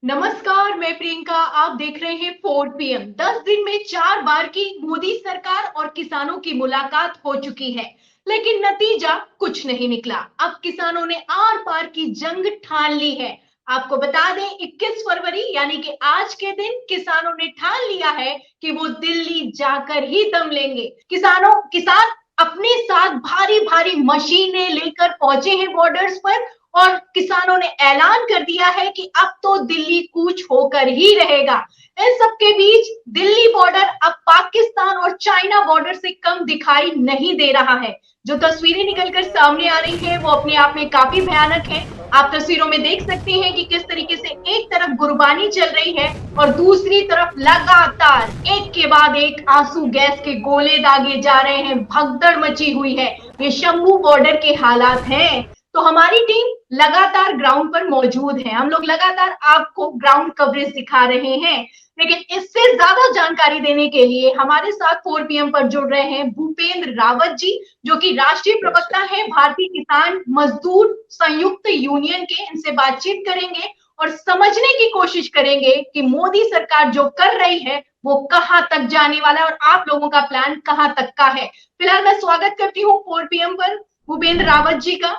नमस्कार, मैं प्रियंका। आप देख रहे हैं 4 PM। 10 दिन में 4 बार की मोदी सरकार और किसानों की मुलाकात हो चुकी है, लेकिन नतीजा कुछ नहीं निकला। अब किसानों ने आर पार की जंग ठान ली है। आपको बता दें, 21 फरवरी यानी कि आज के दिन किसानों ने ठान लिया है कि वो दिल्ली जाकर ही दम लेंगे। किसान अपने साथ भारी भारी मशीनें लेकर पहुंचे हैं बॉर्डर्स पर, और किसानों ने ऐलान कर दिया है कि अब तो दिल्ली कूच होकर ही रहेगा। इन सबके बीच दिल्ली बॉर्डर अब पाकिस्तान और चाइना बॉर्डर से कम दिखाई नहीं दे रहा है। जो तस्वीरें निकलकर सामने आ रही हैं वो अपने आप में काफी भयानक है। आप तस्वीरों में देख सकते हैं कि किस तरीके से एक तरफ गुरबानी चल रही है और दूसरी तरफ लगातार एक के बाद एक आंसू गैस के गोले दागे जा रहे हैं। भगदड़ मची हुई है। ये शंभू बॉर्डर के हालात हैं। तो हमारी टीम लगातार ग्राउंड पर मौजूद है। हम लोग लगातार आपको ग्राउंड कवरेज दिखा रहे हैं, लेकिन इससे ज्यादा जानकारी देने के लिए हमारे साथ 4 PM पर जुड़ रहे हैं भूपेंद्र रावत जी, जो कि राष्ट्रीय प्रवक्ता है भारतीय किसान मजदूर संयुक्त यूनियन के। इनसे बातचीत करेंगे और समझने की कोशिश करेंगे कि मोदी सरकार जो कर रही है वो कहां तक जाने वाला है और आप लोगों का प्लान कहां तक का है। फिलहाल मैं स्वागत करती हूँ 4 PM पर भूपेंद्र रावत जी का।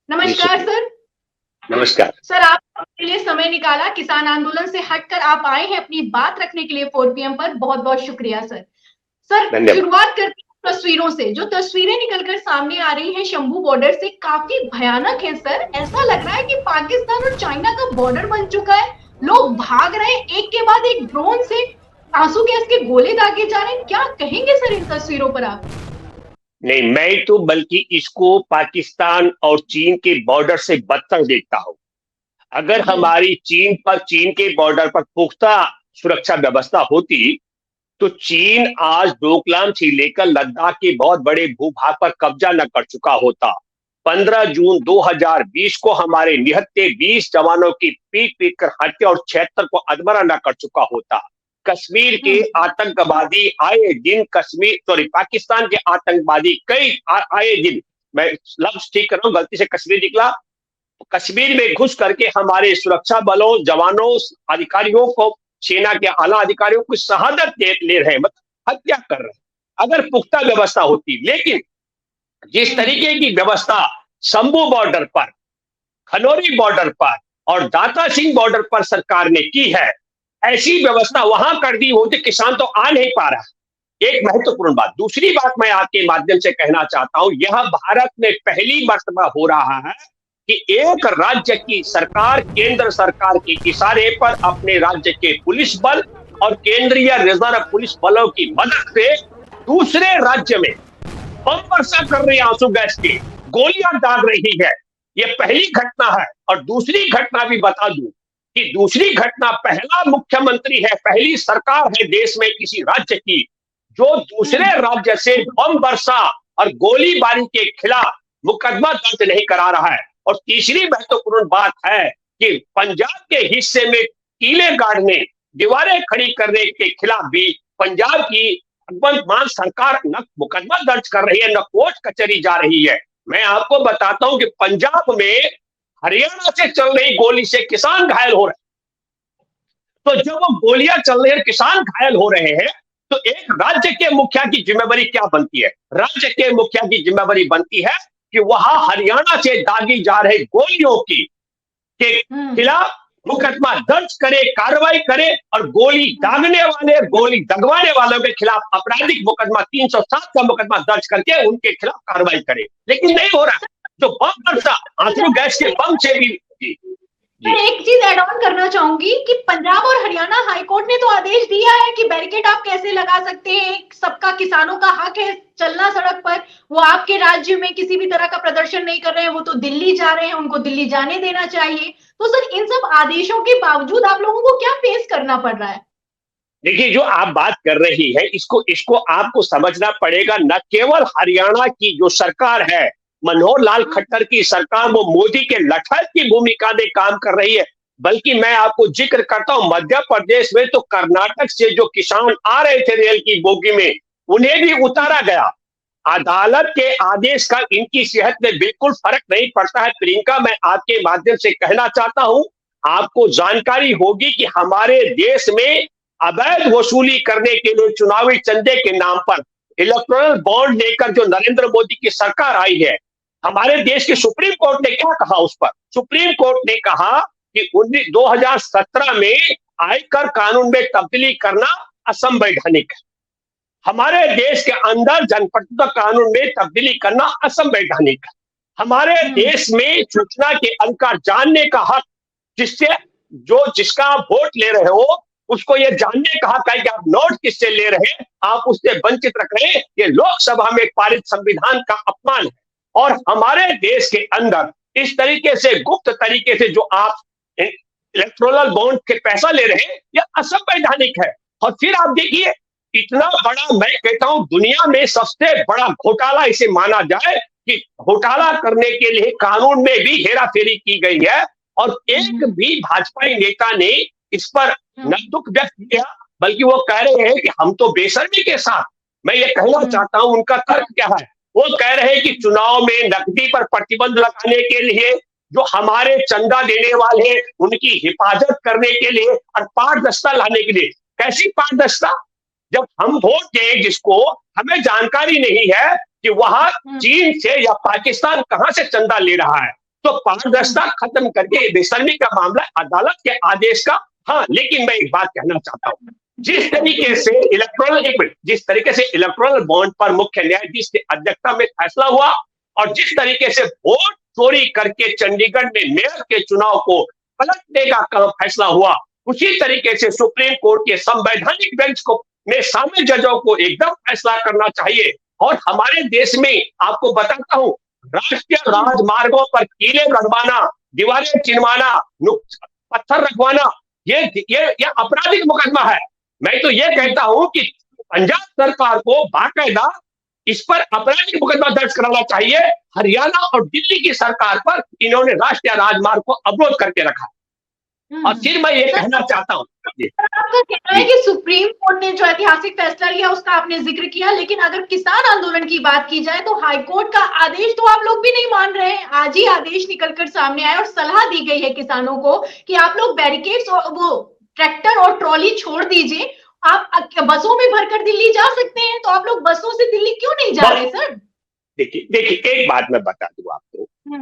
जी नमस्कार शुक्रिया। सर। नमस्कार। सर, आप अपने लिए समय निकाला, किसान आंदोलन से हटकर आप आए हैं अपनी बात रखने के लिए 4 PM पर। बहुत बहुत शुक्रिया सर। सर, धन्यवाद। शुरुआत करती हूँ तस्वीरों से। जो तस्वीरें निकलकर सामने आ रही हैं शंभू बॉर्डर से, काफी भयानक है सर। ऐसा लग रहा है कि पाकिस्तान और चाइना का बॉर्डर बन चुका है। लोग भाग रहे हैं, एक के बाद एक ड्रोन से आंसू गैस के गोले दागे जा रहे हैं। क्या कहेंगे सर इन तस्वीरों पर आप? नहीं, मैं तो बल्कि इसको पाकिस्तान और चीन के बॉर्डर से बदतर देखता हूं। अगर जी। हमारी चीन के बॉर्डर पर पुख्ता सुरक्षा व्यवस्था होती तो चीन आज डोकलाम से लेकर लद्दाख के बहुत बड़े भूभाग पर कब्जा न कर चुका होता। 15 जून 2020 को हमारे निहत्थे 20 जवानों की पीट पीट कर हत्या और 76 को अधमरा न कर चुका होता। कश्मीर के आतंकवादी आए दिन पाकिस्तान के आतंकवादी आए दिन, मैं लफ्ज ठीक कर रहा हूं, गलती से कश्मीर निकला, कश्मीर में घुस करके हमारे सुरक्षा बलों, जवानों, अधिकारियों को, सेना के आला अधिकारियों को शहादत ले रहे हैं, मतलब हत्या कर रहे हैं। अगर पुख्ता व्यवस्था होती, लेकिन जिस तरीके की व्यवस्था शंभू बॉर्डर पर, खनौरी बॉर्डर पर और दाता सिंह बॉर्डर पर सरकार ने की है, ऐसी व्यवस्था वहां कर दी होती, किसान तो आ नहीं पा रहा। एक महत्वपूर्ण बात। दूसरी बात मैं आपके माध्यम से कहना चाहता हूं, यह भारत में पहली मर्तबा हो रहा है कि एक राज्य की सरकार केंद्र सरकार के इशारे पर अपने राज्य के पुलिस बल और केंद्रीय रिजर्व पुलिस बलों की मदद से दूसरे राज्य में बम वर्षा कर रही है, आंसू गैस की गोलियां दाग रही है। यह पहली घटना है। और दूसरी घटना भी बता दूं कि दूसरी घटना, पहला मुख्यमंत्री है, पहली सरकार है देश में किसी राज्य की जो दूसरे राज्य से बम वर्षा और गोलीबारी के खिलाफ मुकदमा दर्ज नहीं करा रहा है। और तीसरी महत्वपूर्ण बात है कि पंजाब के हिस्से में किले गाड़ने, दीवारें खड़ी करने के खिलाफ भी पंजाब की भगवंत मान सरकार न मुकदमा दर्ज कर रही है, न कोर्ट कचहरी जा रही है। मैं आपको बताता हूं कि पंजाब में हरियाणा से चल रही गोली से किसान घायल हो रहे हैं। तो जब वो गोलियां चल रही है, किसान घायल हो रहे हैं, तो एक राज्य के मुखिया की जिम्मेवारी क्या बनती है? राज्य के मुखिया की जिम्मेवारी बनती है कि वहां हरियाणा से दागी जा रहे गोलियों की के खिलाफ मुकदमा दर्ज करे, कार्रवाई करे और गोली दागने वाले, गोली दगवाने वालों के खिलाफ आपराधिक मुकदमा 307 का मुकदमा दर्ज करके उनके खिलाफ कार्रवाई करे। लेकिन नहीं हो रहा। जो बम वर्षा आंसू गैस के बम से भी जी, मैं जी। एक चीज ऐड ऑन करना चाहूंगी कि पंजाब और हरियाणा हाईकोर्ट ने तो आदेश दिया है कि बैरिकेड आप कैसे लगा सकते हैं। सबका, किसानों का हक है चलना सड़क पर। वो आपके राज्य में किसी भी तरह का प्रदर्शन नहीं कर रहे हैं, वो तो दिल्ली जा रहे हैं, उनको दिल्ली जाने देना चाहिए। तो सर, इन सब आदेशों के बावजूद आप लोगों को क्या फेस करना पड़ रहा है? देखिए, जो आप बात कर रही है, इसको इसको आपको समझना पड़ेगा। न केवल हरियाणा की जो सरकार है, मनोहर लाल खट्टर की सरकार, वो मोदी के लठैत की भूमिका में काम कर रही है, बल्कि मैं आपको जिक्र करता हूं, मध्य प्रदेश में तो कर्नाटक से जो किसान आ रहे थे रेल की बोगी में, उन्हें भी उतारा गया। अदालत के आदेश का इनकी सेहत में बिल्कुल फर्क नहीं पड़ता है। प्रियंका, मैं आपके माध्यम से कहना चाहता हूं आपको जानकारी होगी कि हमारे देश में अवैध वसूली करने के लिए चुनावी चंदे के नाम पर इलेक्टोरल बॉन्ड लेकर जो नरेंद्र मोदी की सरकार आई है, हमारे देश के सुप्रीम कोर्ट ने क्या कहा उस पर? सुप्रीम कोर्ट ने कहा कि 2017 में आयकर कानून में तब्दीली करना असंवैधानिक है। हमारे देश के अंदर जनप्रतिनिधित्व कानून में तब्दीली करना असंवैधानिक है। हमारे देश में सूचना के अधिकार, जानने का हक, जिससे जिसका आप वोट ले रहे हो उसको ये जानने का हक है कि आप नोट किससे ले रहे हैं, आप उससे वंचित रख रहे हैं। ये लोकसभा में पारित संविधान का अपमान है। और हमारे देश के अंदर इस तरीके से गुप्त तरीके से जो आप इलेक्टोरल बॉन्ड के पैसा ले रहे हैं, यह असंवैधानिक है। और फिर आप देखिए, इतना बड़ा, मैं कहता हूं दुनिया में सबसे बड़ा घोटाला इसे माना जाए कि घोटाला करने के लिए कानून में भी हेराफेरी की गई है, और एक भी भाजपाई नेता ने इस पर न दुख व्यक्त किया, बल्कि वो कह रहे हैं कि हम तो बेशर्मी के साथ, मैं ये कहना चाहता हूं उनका तर्क क्या है, वो कह रहे हैं कि चुनाव में नकदी पर प्रतिबंध लगाने के लिए, जो हमारे चंदा देने वाले हैं उनकी हिफाजत करने के लिए और पारदर्शिता लाने के लिए। कैसी पारदर्शिता? जब हम वोट दें जिसको, हमें जानकारी नहीं है कि वहां चीन से या पाकिस्तान कहां से चंदा ले रहा है, तो पारदर्शिता खत्म करके बेशर्मी का मामला अदालत के आदेश का। हाँ, लेकिन मैं एक बात कहना चाहता हूं, जिस तरीके से इलेक्टोरल बॉन्ड पर मुख्य न्यायाधीश की अध्यक्षता में फैसला हुआ, और जिस तरीके से वोट चोरी करके चंडीगढ़ में मेयर के चुनाव को पलटने का फैसला हुआ, उसी तरीके से सुप्रीम कोर्ट के संवैधानिक बेंच को में शामिल जजों को एकदम फैसला करना चाहिए। और हमारे देश में आपको बताता हूं, राष्ट्रीय राजमार्गों पर कीले रखवाना, दीवारें चिनवाना, पत्थर रखवाना, ये आपराधिक मुकदमा है। मैं तो ये कहता हूं कि पंजाब सरकार को बाकायदा इस पर आपराधिक मुकदमा दर्ज कराना चाहिए। हरियाणा और दिल्ली की सरकार पर इन्होंने राष्ट्रीय राजमार्ग को अवरोध करके रखा। और फिर मैं ये कहना चाहता हूँ, आपका कहना है कि सुप्रीम कोर्ट ने जो ऐतिहासिक फैसला लिया उसका आपने जिक्र किया, लेकिन अगर किसान आंदोलन की बात की जाए तो हाईकोर्ट का आदेश तो आप लोग भी नहीं मान रहे हैं। आज ही आदेश निकलकर सामने आया और सलाह दी गई है किसानों को कि आप लोग बैरिकेड्स और वो ट्रैक्टर और ट्रॉली छोड़ दीजिए, आप बसों में भरकर दिल्ली जा सकते हैं, तो आप लोग बसों से दिल्ली क्यों नहीं जा रहे सर? देखिए एक बात मैं बता दूं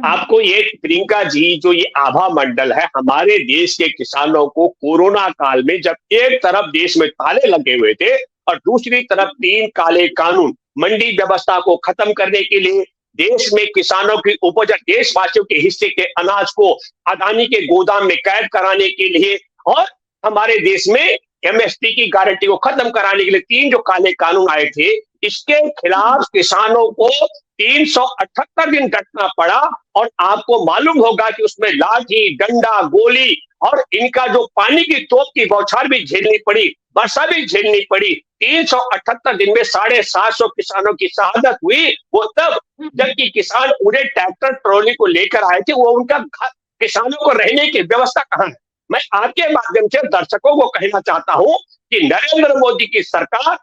आपको ये प्रियंका जी, जो ये आभा मंडल है, हमारे देश के किसानों को कोरोना काल में जब एक तरफ देश में ताले लगे हुए थे और दूसरी तरफ 3 काले कानून मंडी व्यवस्था को खत्म करने के लिए, देश में किसानों की उपज, देशवासियों के हिस्से के अनाज को अदानी के गोदाम में कैद कराने के लिए, और हमारे देश में एमएसपी की गारंटी को खत्म कराने के लिए 3 जो काले कानून आए थे, इसके खिलाफ किसानों को 378 दिन डटना पड़ा। और आपको मालूम होगा कि उसमें लाठी, डंडा, गोली और इनका जो पानी की तोप की बौछार भी झेलनी पड़ी, वर्षा भी झेलनी पड़ी। 378 दिन में 750 किसानों की शहादत हुई। वो तब जबकि किसान पूरे ट्रैक्टर ट्रॉली को लेकर आए थे, वो उनका किसानों को रहने की व्यवस्था कहां है? मैं आपके माध्यम से दर्शकों को कहना चाहता हूं कि नरेंद्र मोदी की सरकार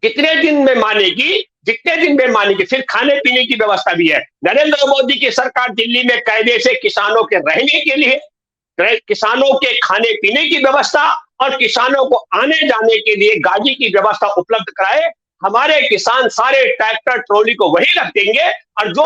कितने दिन में मानेगी, जितने दिन में मानेगी। फिर खाने पीने की व्यवस्था भी है। नरेंद्र मोदी की सरकार दिल्ली में कायदे से किसानों के रहने के लिए, किसानों के खाने पीने की व्यवस्था और किसानों को आने जाने के लिए गाड़ी की व्यवस्था उपलब्ध कराए। हमारे किसान सारे ट्रैक्टर ट्रॉली को वही रख देंगे, और जो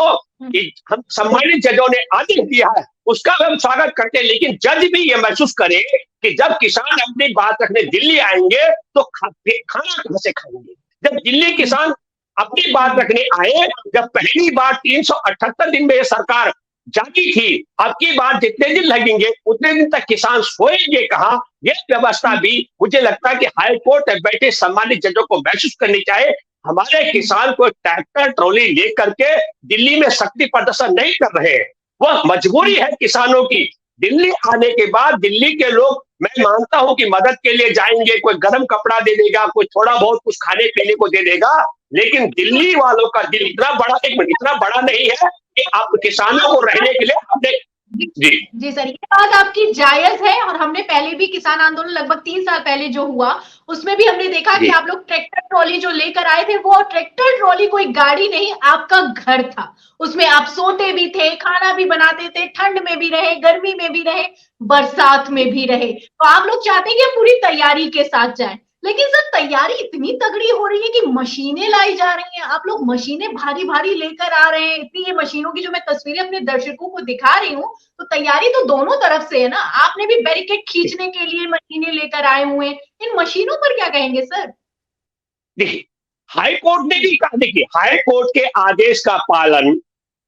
हम सम्मानित जजों ने आदेश दिया है उसका हम स्वागत करते हैं। लेकिन जज भी ये महसूस करे कि जब किसान अपनी बात रखने दिल्ली आएंगे तो खाना कहां से खाएंगे? जब दिल्ली किसान अपनी बात रखने आए, जब पहली बार 378 दिन में सरकार जागी थी, अब की बार जितने दिन लगेंगे उतने दिन तक किसान सोएंगे कहां? ये व्यवस्था भी मुझे लगता है कि हाई कोर्ट में बैठे सम्मानित जजों को महसूस करनी चाहिए। हमारे किसान को ट्रैक्टर ट्रॉली लेकर के दिल्ली में शक्ति प्रदर्शन नहीं कर रहे हैं, वह मजबूरी है किसानों की। दिल्ली आने के बाद दिल्ली के लोग, मैं मानता हूं कि मदद के लिए जाएंगे, कोई गर्म कपड़ा दे देगा, कोई थोड़ा बहुत कुछ खाने पीने को दे देगा, लेकिन दिल्ली वालों का दिल इतना बड़ा, एक मिनट, इतना बड़ा नहीं है कि आप किसानों को रहने के लिए अपने। जी सर, ये बात आपकी जायज है, और हमने पहले भी किसान आंदोलन लगभग 3 साल पहले जो हुआ उसमें भी हमने देखा कि आप लोग ट्रैक्टर ट्रॉली जो लेकर आए थे, वो ट्रैक्टर ट्रॉली कोई गाड़ी नहीं, आपका घर था। उसमें आप सोते भी थे, खाना भी बनाते थे, ठंड में भी रहे, गर्मी में भी रहे, बरसात में भी रहे। तो आप लोग चाहते हैं कि हम पूरी तैयारी के साथ जाएं, लेकिन सर तैयारी इतनी तगड़ी हो रही है कि मशीनें लाई जा रही हैं। आप लोग मशीनें भारी भारी लेकर आ रहे हैं। इतनी ये मशीनों की जो मैं तस्वीरें अपने दर्शकों को दिखा रही हूँ, तो तैयारी तो दोनों तरफ से है ना। आपने भी बैरिकेड खींचने के लिए मशीनें लेकर आए हुए हैं। इन मशीनों पर क्या कहेंगे सर? देखिए, हाई कोर्ट ने भी कहा, देखिए हाई कोर्ट के आदेश का पालन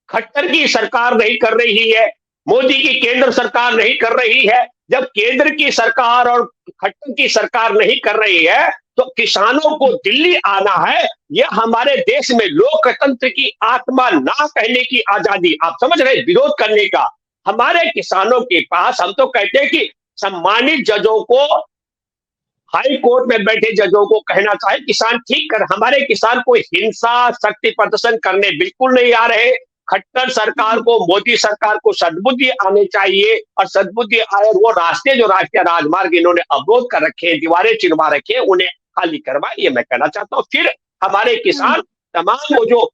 खट्टर की सरकार नहीं कर रही है, मोदी की केंद्र सरकार नहीं कर रही है। जब केंद्र की सरकार और खट्टर की सरकार नहीं कर रही है, तो किसानों को दिल्ली आना है। यह हमारे देश में लोकतंत्र की आत्मा ना कहने की आजादी, आप समझ रहे, विरोध करने का। हमारे किसानों के पास, हम तो कहते हैं कि सम्मानित जजों को, हाई कोर्ट में बैठे जजों को कहना चाहे किसान ठीक कर, हमारे किसान कोई हिंसा शक्ति प्रदर्शन करने बिल्कुल नहीं आ रहे। खट्टर सरकार को, मोदी सरकार को सद्बुद्धि आने चाहिए, और सद्बुद्धि आए वो रास्ते जो राष्ट्रीय राजमार्ग इन्होंने अवरोध कर रखे हैं, दीवारें चिनवा रखे हैं, उन्हें खाली करवाए, ये मैं कहना चाहता हूँ। फिर हमारे किसान तमाम वो जो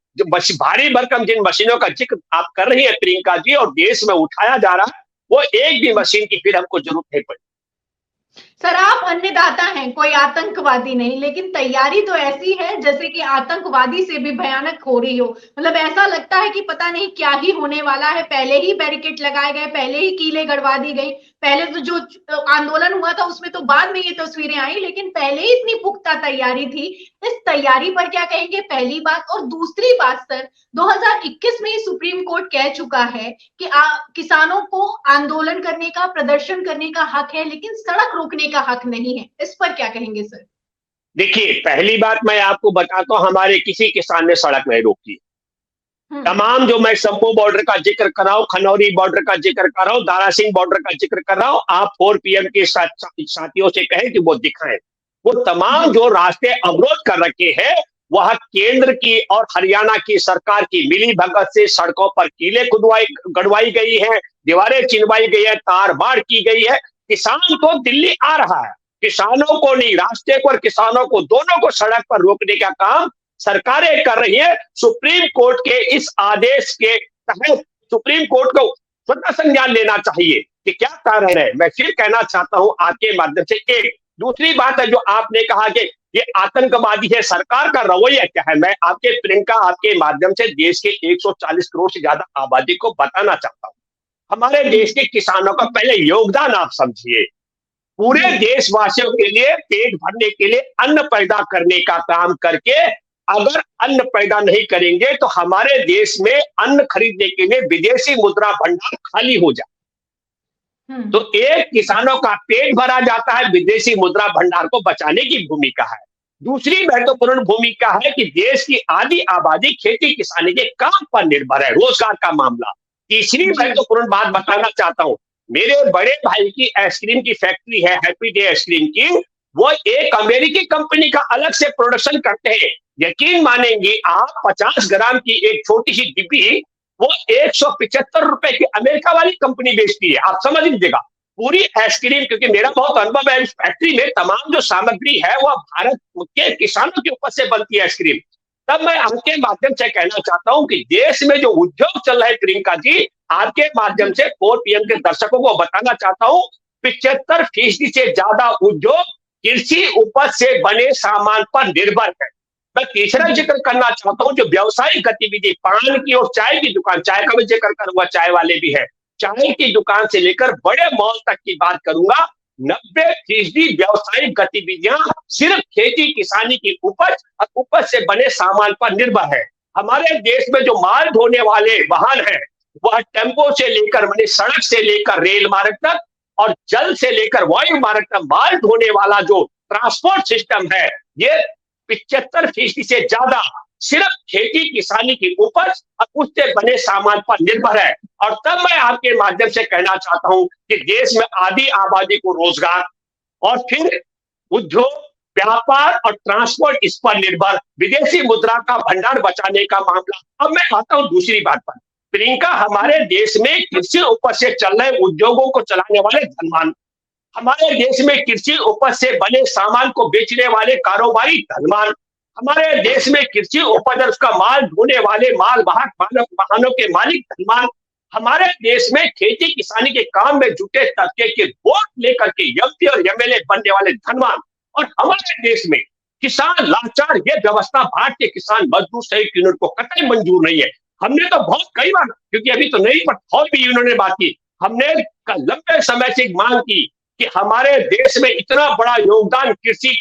भारी भरकम जिन मशीनों का जिक्र आप कर रही है प्रियंका जी, और देश में उठाया जा रहा है, वो एक भी मशीन की फिर हमको जरूरत नहीं पड़ी। सर आप अन्नदाता हैं, कोई आतंकवादी नहीं, लेकिन तैयारी तो ऐसी है जैसे कि आतंकवादी से भी भयानक हो रही हो। मतलब ऐसा लगता है कि पता नहीं क्या ही होने वाला है। पहले ही बैरिकेड लगाए गए, पहले ही कीलें गड़वा दी गई। पहले तो जो आंदोलन हुआ था उसमें तो बाद में ये तस्वीरें आई, लेकिन पहले ही इतनी पुख्ता तैयारी थी। इस तैयारी पर क्या कहेंगे, पहली बात। और दूसरी बात सर, 2021 में ही सुप्रीम कोर्ट कह चुका है कि किसानों को आंदोलन करने का, प्रदर्शन करने का हक है, लेकिन सड़क रोकने का हक नहीं है। इस पर क्या कहेंगे सर? देखिए, पहली बात मैं आपको बताता हूं, हमारे किसी किसान ने सड़क नहीं रोकी। तमाम जो मैं शंभू बॉर्डर का जिक्र कर रहा हूँ, खनौरी बॉर्डर का जिक्र कर रहा हूँ, दारा सिंह बॉर्डर का जिक्र कर रहा हूँ, आप 4 PM के साथियों से कहें कि वो दिखाएं। वो तमाम जो रास्ते अवरोध कर रखे हैं, वह केंद्र की और हरियाणा की सरकार की मिली भगत से सड़कों पर कीले खुदवाई गड़वाई गई है, दीवारें चिनवाई गई है, तार बाड़ की गई है। किसान तो दिल्ली आ रहा है, किसानों को नहीं, रास्ते पर किसानों को, दोनों को सड़क पर रोकने का काम सरकारें कर रही है। सुप्रीम कोर्ट के इस आदेश के तहत सुप्रीम कोर्ट को स्वतः संज्ञान लेना चाहिए कि क्या कारण है। मैं फिर कहना चाहता हूं आपके माध्यम से। एक दूसरी बात है जो आपने कहा कि ये आतंकवादी है, सरकार का रवैया क्या है। मैं आपके प्रियंका, आपके माध्यम से देश के 140 करोड़ से ज्यादा आबादी को बताना चाहता हूं, हमारे देश के किसानों का पहले योगदान आप समझिए। पूरे देशवासियों के लिए पेट भरने के लिए अन्न पैदा करने का काम करके, अगर अन्न पैदा नहीं करेंगे तो हमारे देश में अन्न खरीदने के लिए विदेशी मुद्रा भंडार खाली हो जाए। तो एक, किसानों का पेट भरा जाता है, विदेशी मुद्रा भंडार को बचाने की भूमिका है। दूसरी महत्वपूर्ण भूमिका है कि देश की आधी आबादी खेती किसानी के काम पर निर्भर है, रोजगार का मामला। तीसरी महत्वपूर्ण बात बताना चाहता हूं, मेरे बड़े भाई की आइसक्रीम की फैक्ट्री है, हैप्पी डे आइसक्रीम की। वो एक अमेरिकी कंपनी का अलग से प्रोडक्शन करते हैं। यकीन मानेंगे आप, 50 ग्राम की एक छोटी सी डिब्बी वो 175 रुपए की अमेरिका वाली कंपनी बेचती है। आप समझ लीजिएगा, पूरी आइसक्रीम, क्योंकि मेरा बहुत अनुभव है इस फैक्ट्री में, तमाम जो सामग्री है वह भारत के किसानों के ऊपर से बनती है आइसक्रीम। तब मैं आपके माध्यम से कहना चाहता हूं कि देश में जो उद्योग चल रहा है प्रियंका जी, आपके माध्यम से 4 PM के दर्शकों को बताना चाहता हूं, 75% से ज्यादा उद्योग कृषि उपज से बने सामान पर निर्भर है। मैं तीसरा जिक्र करना चाहता हूं, जो व्यवसायिक गतिविधि, पान की और चाय की दुकान, चाय का भी जिक्र करूंगा, चाय वाले भी है, चाय की दुकान से लेकर बड़े मॉल तक की बात करूंगा। 90% व्यवसायिक गतिविधियां सिर्फ खेती किसानी की उपज और उपज से बने सामान पर निर्भर है। हमारे देश में जो माल ढोने वाले वाहन है, वह टेम्पो से लेकर, माने सड़क से लेकर रेल मार्ग तक, और जल से लेकर वायु मार्ग तक माल ढोने वाला जो ट्रांसपोर्ट सिस्टम है, ये 75% से ज्यादा सिर्फ खेती किसानी की उपज और उससे बने सामान पर निर्भर है। और तब मैं आपके माध्यम से कहना चाहता हूं कि देश में आधी आबादी को रोजगार, और फिर उद्योग, व्यापार और ट्रांसपोर्ट इस पर निर्भर, विदेशी मुद्रा का भंडार बचाने का मामला। अब मैं आता हूं दूसरी बात पर। प्रियंका, हमारे देश में कृषि उपज से चल रहे उद्योगों को चलाने वाले धनवान, हमारे देश में कृषि उपज से बने सामान को बेचने वाले कारोबारी धनवान, हमारे देश में कृषि उपज और उसका माल ढोने वाले माल वाहक वाहनों के मालिक धनवान, हमारे देश में खेती किसानी के काम में जुटे तबके के वोट लेकर के एमपी और एमएलए बनने वाले धनवान, और हमारे देश में किसान लाचार, ये व्यवस्था भारतीय किसान मजदूर संयुक्त यूनियन को कतई मंजूर नहीं है। हमने तो बहुत कई बार, क्योंकि अभी तो नहीं पर और भी यूनियन ने बात की, हमने लंबे समय से मांग की कि हमारे देश में इतना बड़ा योगदान कृषि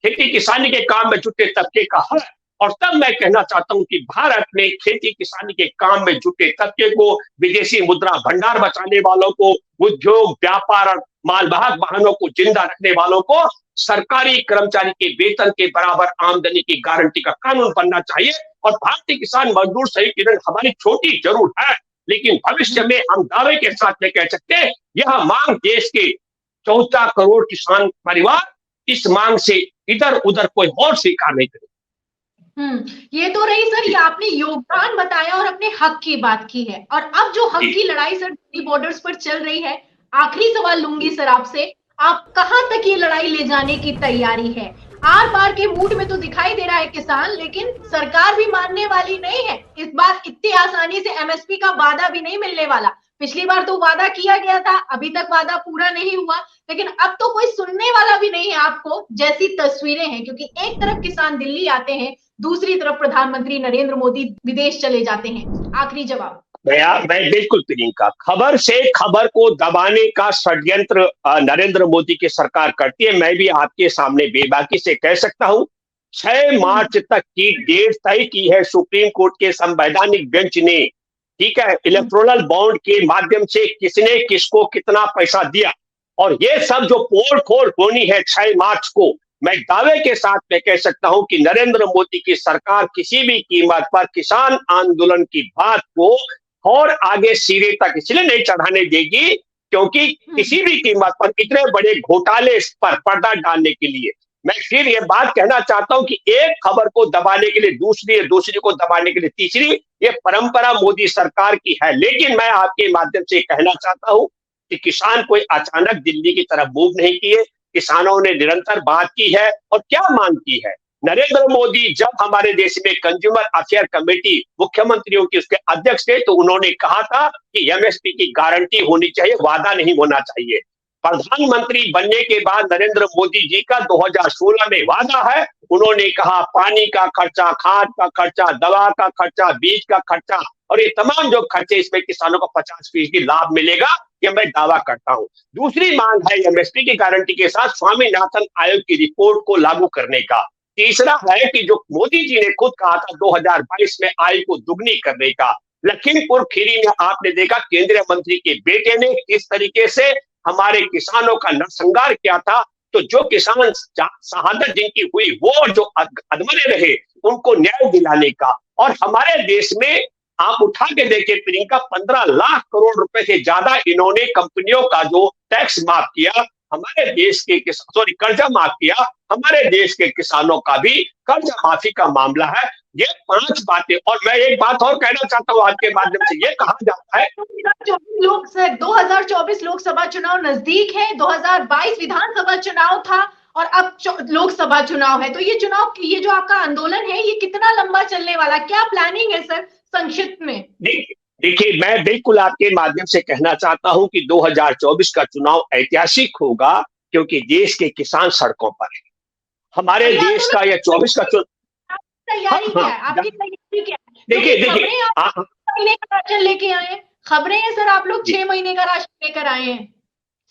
खेती किसानी के काम में जुटे तबके का है, और तब मैं कहना चाहता हूं कि भारत में खेती किसानी के काम में जुटे तबके को, विदेशी मुद्रा भंडार बचाने वालों को, उद्योग व्यापार और मालवाहक वाहनों को जिंदा रखने वालों को सरकारी कर्मचारी के वेतन के बराबर आमदनी की गारंटी का कानून बनना चाहिए। और भारतीय किसान मजदूर संयुक्त यूनियन हमारी छोटी जरूर है, लेकिन भविष्य में हम दावे के साथ में कह सकते हैं यह मांग देश के 14 करोड़ किसान परिवार इस मांग से इधर उधर कोई और स्वीकार नहीं करेगा। ये तो रही सर, ये आपने योगदान बताया और अपने हक की बात की है। और अब जो हक की लड़ाई सर दिल्ली बॉर्डर्स पर चल रही है, आखिरी सवाल लूंगी सर आपसे, आप कहां तक ये लड़ाई ले जाने की तैयारी है? आर पार के मूड में तो दिखाई दे रहा है किसान, लेकिन सरकार भी मानने वाली नहीं है। इस बार इतनी आसानी से एमएसपी का वादा भी नहीं मिलने वाला। पिछली बार तो वादा किया गया था, अभी तक वादा पूरा नहीं हुआ, लेकिन अब तो कोई सुनने वाला भी नहीं है आपको, जैसी तस्वीरें हैं। क्योंकि एक तरफ किसान दिल्ली आते हैं, दूसरी तरफ प्रधानमंत्री नरेंद्र मोदी विदेश चले जाते हैं। आखिरी जवाब। मैं बिल्कुल प्रियंका, खबर से खबर को दबाने का षड्यंत्र नरेंद्र मोदी की सरकार करती है। मैं भी आपके सामने बेबाकी से कह सकता हूं, 6 मार्च तक की डेट तय की है सुप्रीम कोर्ट के संवैधानिक बेंच ने। ठीक है, इलेक्टोरल बॉन्ड के माध्यम से किसने किसको कितना पैसा दिया, और ये सब जो पोल खोल होनी है 6 मार्च को, मैं दावे के साथ में कह सकता हूं कि नरेंद्र मोदी की सरकार किसी भी कीमत पर किसान आंदोलन की बात को और आगे सिरे तक इसलिए नहीं चढ़ाने देगी क्योंकि किसी भी कीमत पर इतने बड़े घोटाले पर पर्दा डालने के लिए, मैं फिर ये बात कहना चाहता हूं कि एक खबर को दबाने के लिए दूसरी, दूसरी को दबाने के लिए तीसरी, ये परंपरा मोदी सरकार की है। लेकिन मैं आपके माध्यम से कहना चाहता हूं कि किसान कोई अचानक दिल्ली की तरफ मूव नहीं किए, किसानों ने निरंतर बात की है। और क्या मांग की है? नरेंद्र मोदी जब हमारे देश में कंज्यूमर अफेयर कमेटी मुख्यमंत्रियों की उसके अध्यक्ष थे, तो उन्होंने कहा था कि एमएसपी की गारंटी होनी चाहिए, वादा नहीं होना चाहिए। प्रधानमंत्री बनने के बाद नरेंद्र मोदी जी का 2016 में वादा है, उन्होंने कहा पानी का खर्चा, खाद का खर्चा, दवा का खर्चा, बीज का खर्चा और ये तमाम जो खर्चे, इसमें किसानों को 50% लाभ मिलेगा, ये मैं दावा करता हूं। दूसरी मांग है एमएसपी की गारंटी के साथ स्वामीनाथन आयोग की रिपोर्ट को लागू करने का। तीसरा है कि जो मोदी जी ने खुद कहा था 2022 में आय को दुगनी करने का। लखीमपुर खीरी में आपने देखा केंद्रीय मंत्री के बेटे ने किस तरीके से हमारे किसानों का नरसंहार किया था। तो जो किसान शहादत जिनकी हुई, वो जो अधमरे रहे, उनको न्याय दिलाने का। और हमारे देश में आप उठा के देखिए प्रियंका, 15 लाख करोड़ रुपए से ज्यादा इन्होंने कंपनियों का जो टैक्स माफ किया, हमारे देश के कर्जा माफ किया, हमारे देश के किसानों का भी कर्जा माफी का मामला है। ये 5 बातें। और मैं एक बात और कहना चाहता हूँ आपके माध्यम से, ये कहा जाता है 2024 लोकसभा चुनाव नजदीक है, 2022 विधानसभा चुनाव था और अब लोकसभा चुनाव है। तो ये चुनाव, ये जो आपका आंदोलन है, ये कितना लंबा चलने वाला, क्या प्लानिंग है सर, संक्षिप्त में? देखिए, मैं बिल्कुल आपके माध्यम से कहना चाहता हूं कि 2024 का चुनाव ऐतिहासिक होगा, क्योंकि देश के किसान सड़कों पर है। हमारे देश का यह 24 का चुनाव, तैयारी क्या है आपकी? तैयारी क्या है? देखिए महीने का राशन लेके आए, खबरें हैं सर, आप लोग 6 महीने का राशन लेकर आए हैं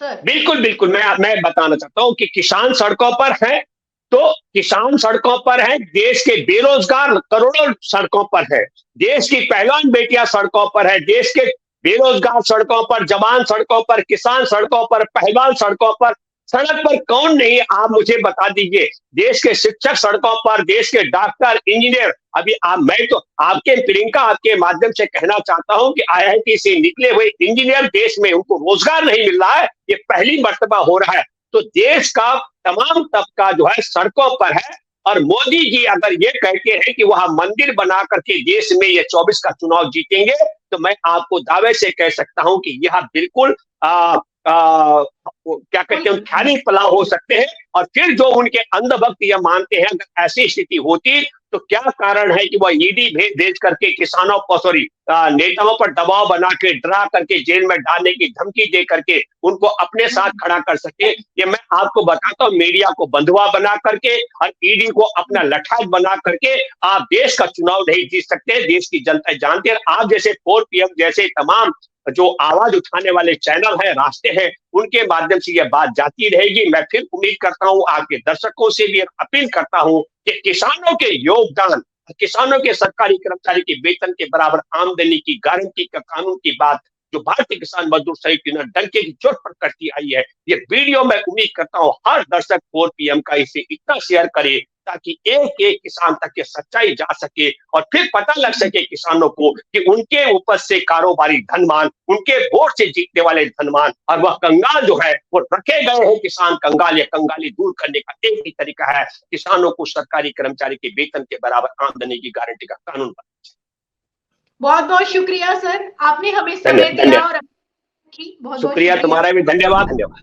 सर। बिल्कुल बिल्कुल, मैं बताना चाहता हूं कि किसान सड़कों पर है, तो किसान सड़कों पर है, देश के बेरोजगार करोड़ों सड़कों पर है, देश की पहलवान बेटियां सड़कों पर है, देश के बेरोजगार सड़कों पर, जवान सड़कों पर, किसान सड़कों पर, पहलवान सड़कों पर। सड़क पर कौन नहीं, आप मुझे बता दीजिए। देश के शिक्षक सड़कों पर, देश के डॉक्टर, इंजीनियर। अभी मैं तो आपके प्रियंका, आपके माध्यम से कहना चाहता हूं कि आईआईटी से निकले हुए इंजीनियर देश में उनको रोजगार नहीं मिल रहा है, ये पहली मर्तबा हो रहा है। तो देश का तमाम तबका जो है सड़कों पर है। और मोदी जी अगर ये कहते हैं कि वहां मंदिर बना करके देश में ये 24 का चुनाव जीतेंगे, तो मैं आपको दावे से कह सकता हूं कि यह बिल्कुल क्या कहते हैं, ख्याली पलाव हो सकते हैं। और फिर जो उनके अंधभक्त यह मानते हैं, अगर ऐसी स्थिति होती तो क्या कारण है कि वह ईडी भेज भेज करके किसानों को, सॉरी, नेताओं पर दबाव बना के, डरा करके, जेल में डालने की धमकी दे करके उनको अपने साथ खड़ा कर सके? ये मैं आपको बताता हूँ, मीडिया को बंधुआ बना करके और ईडी को अपना लठास बना करके आप देश का चुनाव नहीं जीत सकते। देश की जनता जानती है। आप जैसे 4 PM जैसे तमाम जो आवाज उठाने वाले चैनल हैं, रास्ते हैं, उनके माध्यम से यह बात जाती रहेगी। मैं फिर उम्मीद करता हूं, आपके दर्शकों से भी अपील करता हूं कि किसानों के योगदान, किसानों के सरकारी कर्मचारी के वेतन के बराबर आमदनी की गारंटी का कानून की बात जो भारतीय किसान मजदूर संयुक्त यूनियन डंके की चोट पर करती आई है, ये वीडियो मैं उम्मीद करता हूं हर दर्शक 4 PM का इसे इतना शेयर करे ताकि एक एक किसान तक ये सच्चाई जा सके और फिर पता लग सके किसानों को कि उनके ऊपर से कारोबारी धनवान, उनके वोट से जीतने वाले धनवान और वह कंगाल जो है वो रखे गए हैं। किसान कंगाल या कंगाली दूर करने का एक ही तरीका है, किसानों को सरकारी कर्मचारी के वेतन के बराबर आमदनी की गारंटी का कानून बनाना। बहुत बहुत शुक्रिया सर, आपने हमें समय दिया और बहुत शुक्रिया, तुम्हारा भी धन्यवाद। धन्यवाद,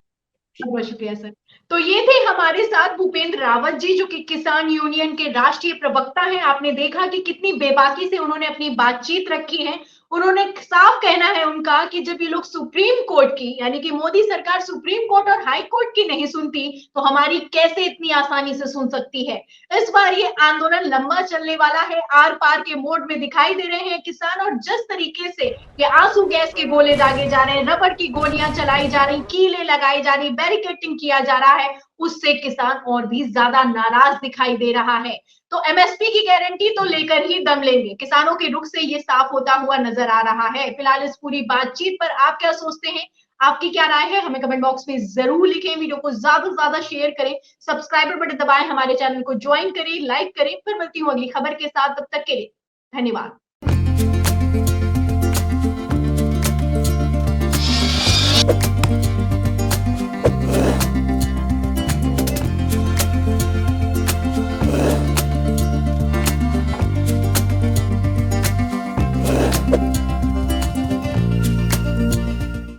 बहुत शुक्रिया सर। तो ये थे हमारे साथ भूपेंद्र रावत जी, जो कि किसान यूनियन के राष्ट्रीय प्रवक्ता हैं। आपने देखा कि कितनी बेबाकी से उन्होंने अपनी बातचीत रखी है। उन्होंने साफ कहना है उनका कि जब ये लोग सुप्रीम कोर्ट की, यानी कि मोदी सरकार सुप्रीम कोर्ट और हाई कोर्ट की नहीं सुनती तो हमारी कैसे इतनी आसानी से सुन सकती है। इस बार ये आंदोलन लंबा चलने वाला है। आर पार के मोड में दिखाई दे रहे हैं किसान, और जिस तरीके से ये आंसू गैस के गोले दागे जा रहे हैं, रबड़ की गोलियां चलाई जा रही, कीलें लगाई जा रही, बैरिकेडिंग किया जा रहा है, उससे किसान और भी ज्यादा नाराज दिखाई दे रहा है। तो एमएसपी की गारंटी तो लेकर ही दम लेंगे, किसानों के रुख से ये साफ होता हुआ नजर आ रहा है। फिलहाल इस पूरी बातचीत पर आप क्या सोचते हैं, आपकी क्या राय है, हमें कमेंट बॉक्स में जरूर लिखें। वीडियो को ज्यादा से ज्यादा शेयर करें, सब्सक्राइबर बटन दबाएं, हमारे चैनल को ज्वाइन करें, लाइक करें। फिर मिलती हूँ अगली खबर के साथ, तब तक के लिए धन्यवाद।